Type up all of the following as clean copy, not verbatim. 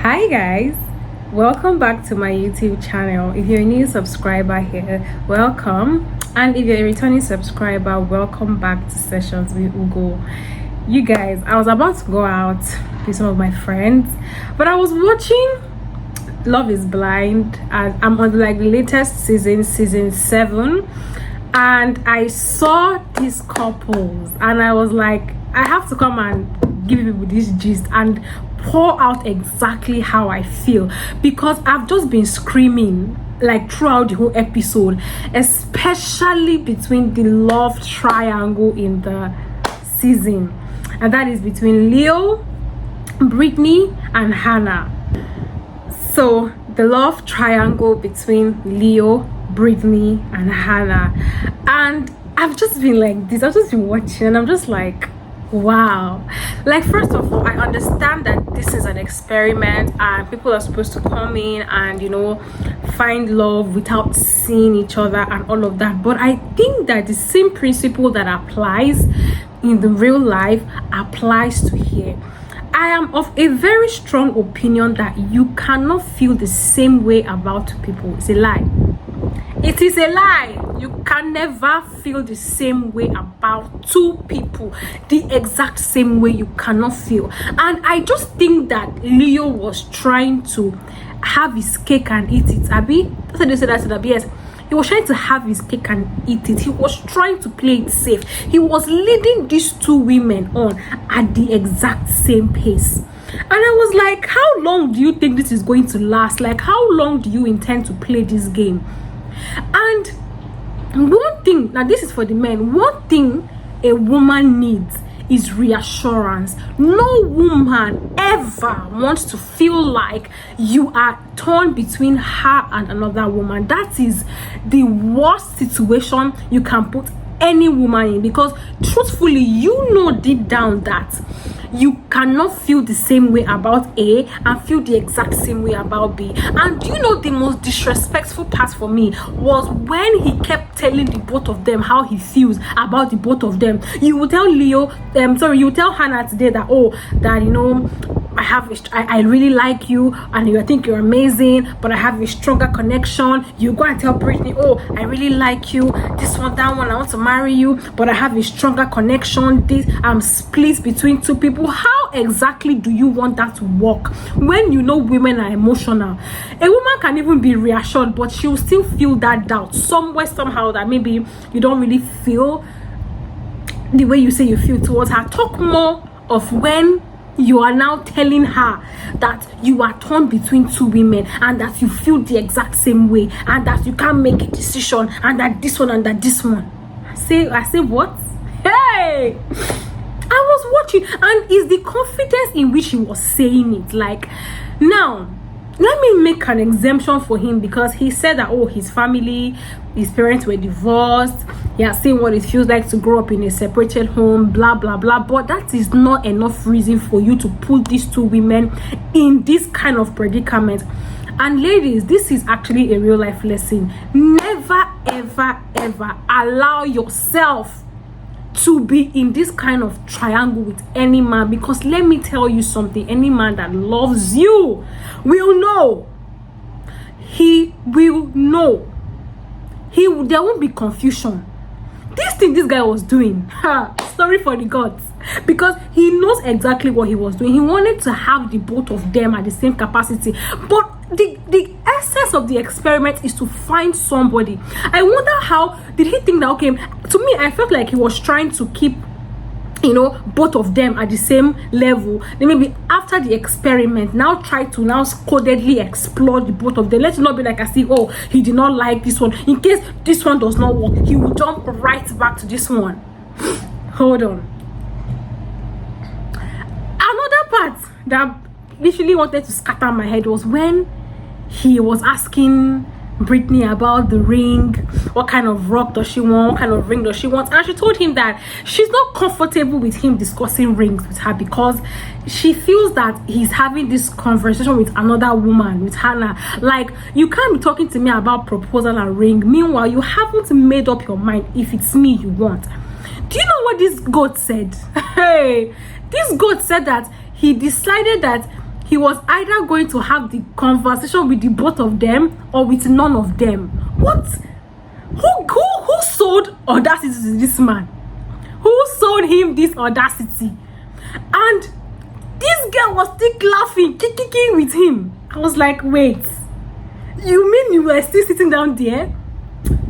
Hi guys, welcome back to my YouTube channel. If you're a new subscriber here, welcome, and if you're a returning subscriber, welcome back to Sessions with Ugo. You guys, I was about to go out with some of my friends, but I was watching Love is Blind, and I'm on like the latest season 7, and I saw these couples and I was like, I have to come and give people this gist and pour out exactly how I feel, because I've just been screaming like throughout the whole episode, especially between the love triangle in the season, and that is between Leo, Brittany and Hannah. So the love triangle between Leo, Brittany and Hannah, and I've just been like this, I've just been watching and I'm just like, wow. Like, first of all, I understand that this is an experiment and people are supposed to come in and, you know, find love without seeing each other and all of that, but I think that the same principle that applies in the real life applies to here. I am of a very strong opinion that you cannot feel the same way about people. It's a lie. It is a lie. You can never feel the same way about two people, the exact same way you cannot feel. And I just think that Leo was trying to have his cake and eat it. Abby, that's what they said. Yes, he was trying to have his cake and eat it. He was trying to play it safe. He was leading these two women on at the exact same pace. And I was like, how long do you think this is going to last? Like, how long do you intend to play this game? And one thing, now this is for the men, one thing a woman needs is reassurance. No woman ever wants to feel like you are torn between her and another woman. That is the worst situation you can put any woman in, because truthfully, you know deep down that you cannot feel the same way about A and feel the exact same way about B. And you know, the most disrespectful part for me was when he kept telling the both of them how he feels about the both of them. You will tell Leo, you will tell Hannah today that, oh, that, you know, I really like you and I think you're amazing, but I have a stronger connection. You go and tell Brittany, oh, I really like you, this one, that one, I want to marry you, but I have a stronger connection. This, I'm split between two people. How exactly do you want that to work when you know women are emotional? A woman can even be reassured, but she'll still feel that doubt somewhere, somehow, that maybe you don't really feel the way you say you feel towards her. Talk more of when you are now telling her that you are torn between two women and that you feel the exact same way and that you can't make a decision and that this one and that this one. I say what? Hey! I was watching, and it's the confidence in which he was saying it. Like, now let me make an exemption for him, because he said that, oh, his family, his parents were divorced, he has seen what it feels like to grow up in a separated home, blah blah blah, but that is not enough reason for you to put these two women in this kind of predicament. And ladies, this is actually a real life lesson. Never ever ever allow yourself to be in this kind of triangle with any man, because let me tell you something, any man that loves you will know. He will know. There won't be confusion. This thing this guy was doing, sorry for the gods, because he knows exactly what he was doing. He wanted to have the both of them at the same capacity, but the essence of the experiment is to find somebody. I wonder how did he think that, okay, to me I felt like he was trying to keep, you know, both of them at the same level. Then maybe after the experiment, now try to now codedly explore the both of them. Let's not be like, I see, oh, he did not like this one, in case this one does not work, he will jump right back to this one. Hold on. Another part that literally wanted to scatter my head was when he was asking Brittany about the ring. What kind of rock does she want? What kind of ring does she want? And she told him that she's not comfortable with him discussing rings with her, because she feels that he's having this conversation with another woman, with Hannah. Like, you can't be talking to me about proposal and ring, meanwhile you haven't made up your mind if it's me you want. Do you know what this goat said? Hey, this goat said that he decided that he was either going to have the conversation with the both of them or with none of them. What? Who sold audacity to this man? Who sold him this audacity? And this girl was still laughing, kicking with him. I was like, wait, you mean you were still sitting down there?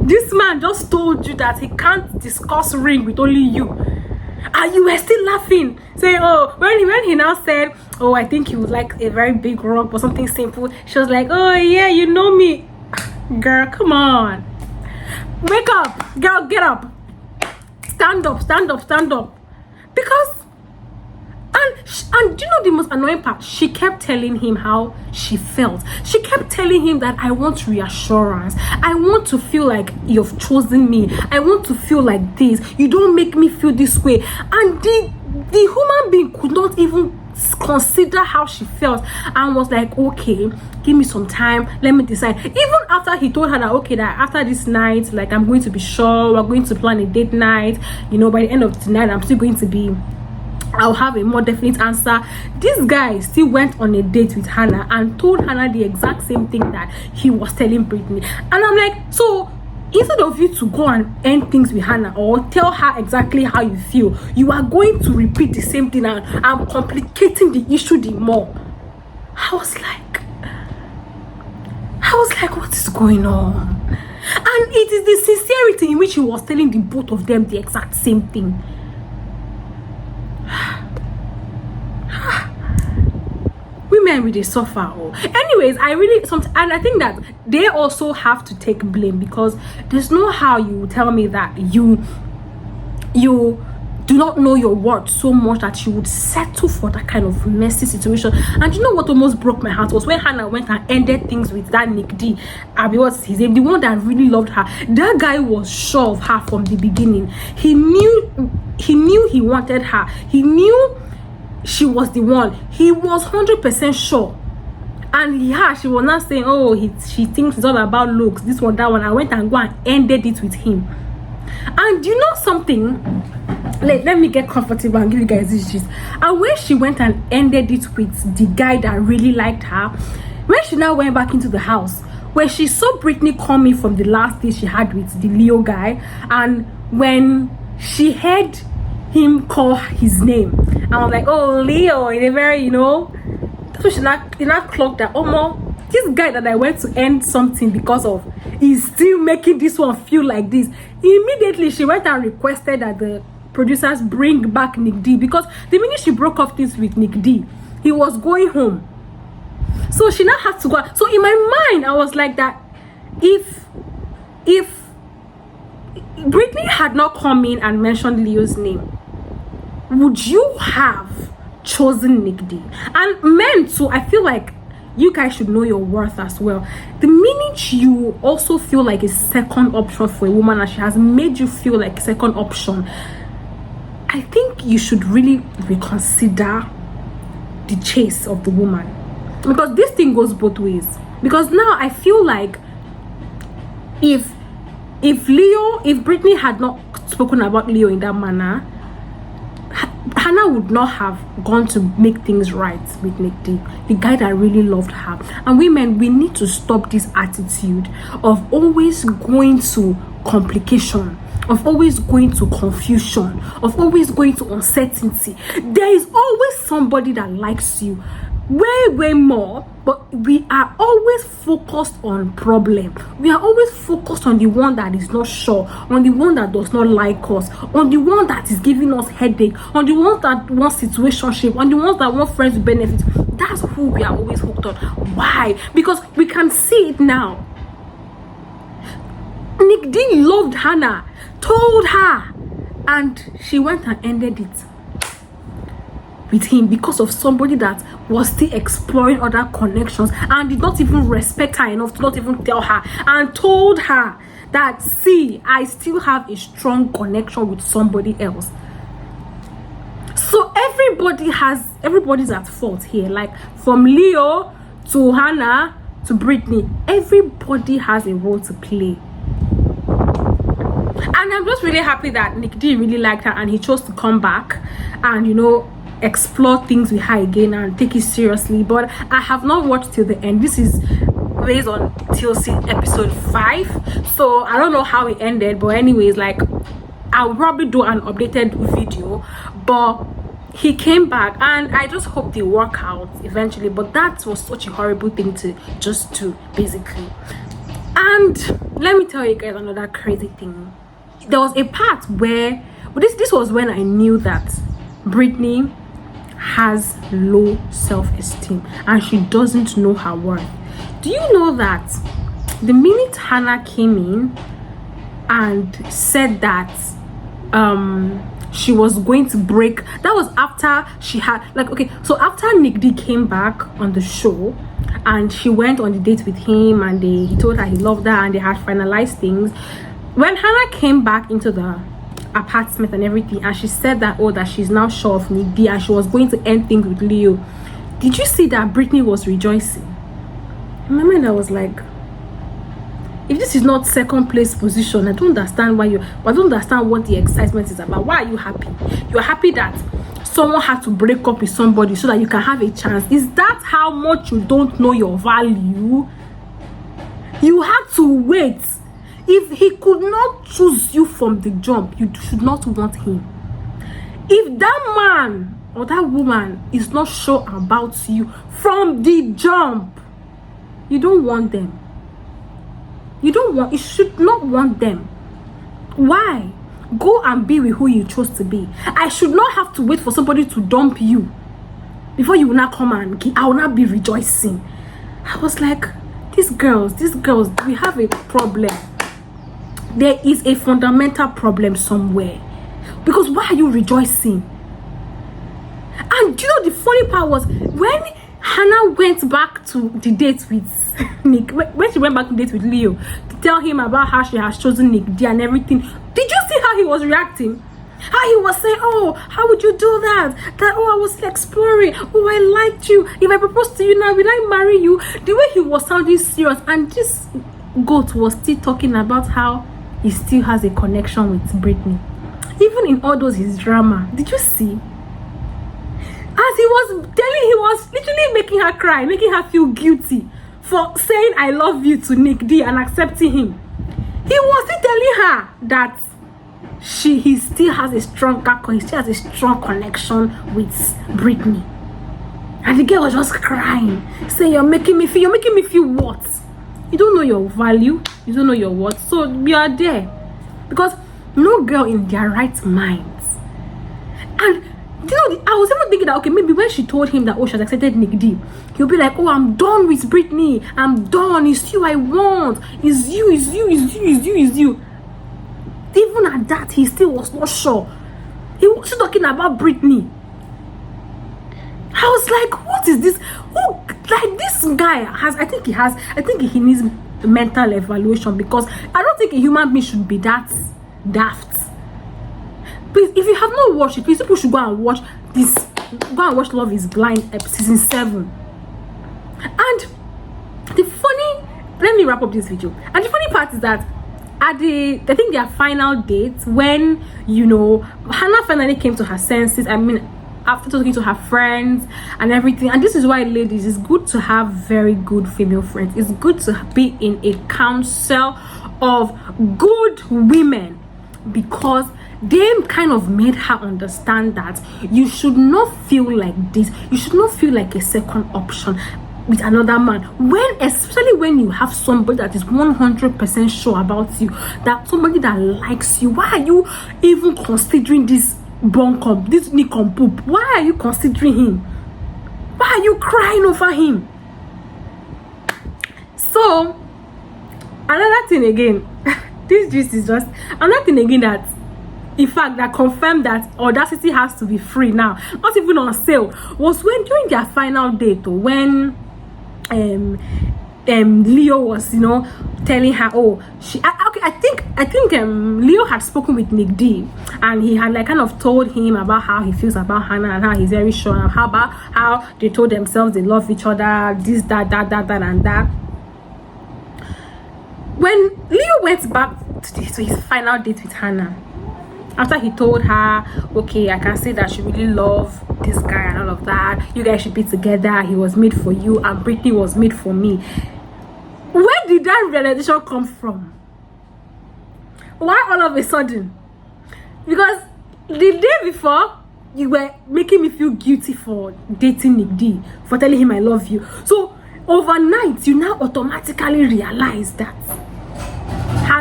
This man just told you that he can't discuss ring with only you, and you were still laughing, saying, oh, when he now said, oh, I think he would like a very big rock or something simple, she was like, oh yeah, you know me. Girl, come on, wake up, girl, get up, stand up, because and do you know the most annoying part? She kept telling him how she felt. She kept telling him that I want reassurance. I want to feel like you've chosen me. I want to feel like this. You don't make me feel this way. And the human being could not even consider how she felt and was like, okay, give me some time, let me decide. Even after he told her that, okay, that after this night, like, I'm going to be sure, we're going to plan a date night, you know, by the end of the night I'm still going to be, I'll have a more definite answer. This guy still went on a date with Hannah and told Hannah the exact same thing that he was telling Brittany. And I'm like, so instead of you to go and end things with Hannah or tell her exactly how you feel, you are going to repeat the same thing and complicating the issue the more. I was like, what is going on? And it is the sincerity in which he was telling the both of them the exact same thing. Women really suffer. Anyways, and I think that they also have to take blame, because there's no how you tell me that you do not know your worth so much that you would settle for that kind of messy situation. And you know what almost broke my heart was when Hannah went and ended things with that Nick D. What's his name? The one that really loved her. That guy was sure of her from the beginning. He knew he wanted her. He knew she was the one. He was 100% sure. And she was not saying, oh, she thinks it's all about looks, this one, that one. I went and ended it with him. And you know something? Let me get comfortable and give you guys this gist. And when she went and ended it with the guy that really liked her, when she now went back into the house, when she saw Brittany coming from the last day she had with the Leo guy, and when she heard him call his name, I was like, oh, Leo, in a very, you know, that's when she not clocked that, oh, no, this guy that I went to end something because of is still making this one feel like this. Immediately she went and requested that the producers bring back Nick D, because the minute she broke off this with Nick D, he was going home. So she now had to go. So in my mind, I was like that, if Brittany had not come in and mentioned Leo's name, would you have chosen Nick D? And men too, I feel like you guys should know your worth as well. The minute you also feel like a second option for a woman and she has made you feel like a second option, I think you should really reconsider the chase of the woman, because this thing goes both ways. Because now I feel like if Brittany had not spoken about Leo in that manner, Hannah would not have gone to make things right with Nick D, the guy that really loved her. And women, we need to stop this attitude of always going to complication, of always going to confusion, of always going to uncertainty. There is always somebody that likes you way more, but we are always focused on problem. We are always focused on the one that is not sure, on the one that does not like us, on the one that is giving us headache, on the ones that want situationship, on the ones that want friends with benefits. That's who we are always hooked on. Why? Because we can see it now. Nick D loved Hannah, told her, and she went and ended it with him because of somebody that was still exploring other connections and did not even respect her enough to not even tell her, and told her that, see, I still have a strong connection with somebody else. So everybody's at fault here, like from Leo to Hannah to Brittany. Everybody has a role to play. And I'm just really happy that Nick D really liked her and he chose to come back and, you know, explore things with her again and take it seriously. But I have not watched till the end. This is based on TLC episode 5, so I don't know how it ended, but anyways, like, I'll probably do an updated video. But he came back, and I just hope they work out eventually. But that was such a horrible thing to just do, basically. And let me tell you guys another crazy thing. There was a part where, but this was when I knew that Britney has low self-esteem and she doesn't know her worth. Do you know that the minute Hannah came in and said that she was going to break, that was after she had, like, okay, so after Nick D came back on the show and she went on the date with him, and he told her he loved her, and they had finalized things. When Hannah came back into the apartment and everything, and she said that, oh, that she's now sure of Nick D and she was going to end things with Leo, did you see that Britney was rejoicing? In my mind, I was like, if this is not second place position, I don't understand I don't understand what the excitement is about. Why are you happy? You're happy that someone had to break up with somebody so that you can have a chance. Is that how much you don't know your value? You had to wait. If he could not choose you from the jump, you should not want him. If that man or that woman is not sure about you from the jump, you don't want them. You should not want them. Why? Go and be with who you chose to be. I should not have to wait for somebody to dump you before you will not come and I will not be rejoicing. I was like, these girls, we have a problem. There is a fundamental problem somewhere. Because why are you rejoicing? And you know, the funny part was when Hannah went back to the date with Nick, when she went back to date with Leo to tell him about how she has chosen Nick D and everything, did you see how he was reacting? How he was saying, oh, how would you do that? That, oh, I was exploring. Oh, I liked you. If I propose to you now, will I marry you? The way he was sounding serious, and this goat was still talking about how he still has a connection with Britney. Even in all those his drama, did you see? As he was telling, he was literally making her cry, making her feel guilty for saying I love you to Nick D and accepting him. He was still telling her that he still has a strong connection with Britney. And the girl was just crying, saying, you're making me feel what? You don't know your value, you don't know your worth, so you are there. Because no girl in their right minds. And you know, I was even thinking that, okay, maybe when she told him that, oh, she has accepted Nick D, he'll be like, oh, I'm done with Britney, I'm done, it's you I want, it's you. Even at that, he still was not sure. He was still talking about Britney. I was like, what is this? Who, like, this guy I think he needs mental evaluation, because I don't think a human being should be that daft. Please, if you have not watched it, please, people should go and watch this. Go and watch Love is Blind season 7. And let me wrap up this video. And the funny part is that I think their final date, when, you know, Hannah finally came to her senses, I mean, after talking to her friends and everything. And this is why, ladies, it's good to have very good female friends. It's good to be in a council of good women, because they kind of made her understand that you should not feel like this. You should not feel like a second option with another man, especially when you have somebody that is 100% sure about you, that somebody that likes you. Why are you even considering this this Nick and poop? Why are you considering him? Why are you crying over him? So another thing again, this gist is just another thing again that, in fact, that confirmed that Audacity has to be free now, not even on sale, was when during their final date, when Leo was, you know, telling her, oh, I think Leo had spoken with Nick D, and he had like kind of told him about how he feels about Hannah and how he's very sure, and how they told themselves they love each other, this, that, and that. When Leo went back to his final date with Hannah, After he told her, okay, I can see that she really loved this guy and all of that, you guys should be together, he was made for you and Britney was made for me. Where did that realization come from? Why all of a sudden? Because the day before, you were making me feel guilty for dating Nick D, for telling him I love you. So overnight, you now automatically realize that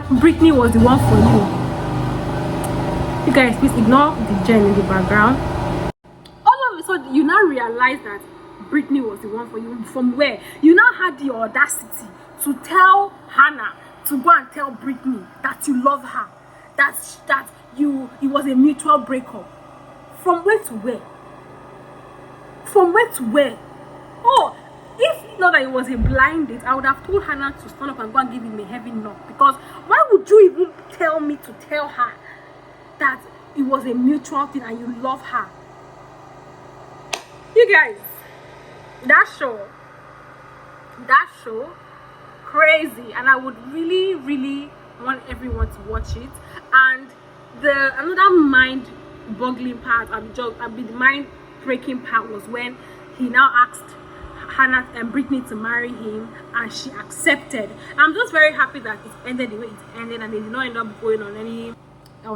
Britney was the one for you. You guys, please ignore the gen in the background. All of a sudden, you now realize that Britney was the one for you. From where? You now had the audacity to tell Hannah to go and tell Britney that you love her, that it was a mutual breakup. From where to where? From where to where? Oh, if not that it was a blind date, I would have told Hannah to stand up and go and give him a heavy knock. Because why would you even tell me to tell her that it was a mutual thing and you love her? You guys, that show, crazy, and I would really want everyone to watch it. And another mind-boggling part, the mind-breaking part was when he now asked Hannah and Britney to marry him, and she accepted. I'm just very happy that it ended the way it ended, and they did not end up going on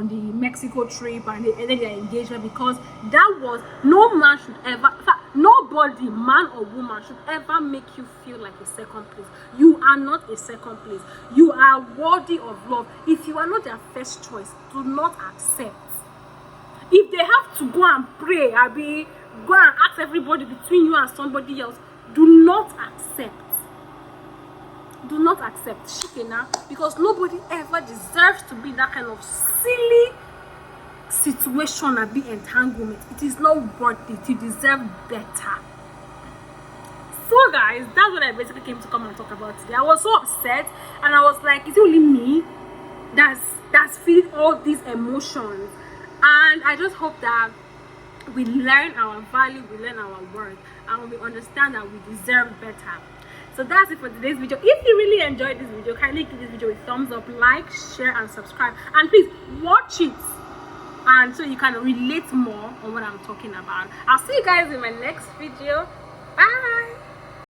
the Mexico trip, and they ended their engagement, because that was, no man should ever, in fact, nobody, man or woman, should ever make you feel like a second place. You are not a second place. You are worthy of love. If you are not their first choice, do not accept. If they have to go and pray, go and ask everybody between you and somebody else, do not accept. Do not accept shikena, because nobody ever deserves to be in that kind of silly situation and be entanglement. It is not worth it. You deserve better. So guys, that's what I basically came to come and talk about today. I was so upset, and I was like, is it only me that's feeling all these emotions? And I just hope that we learn our value, we learn our worth, and we understand that we deserve better. So that's it for today's video. If you really enjoyed this video, kindly give this video a thumbs up, like, share, and subscribe. And please watch it, and so you can relate more on what I'm talking about. I'll see you guys in my next video. Bye.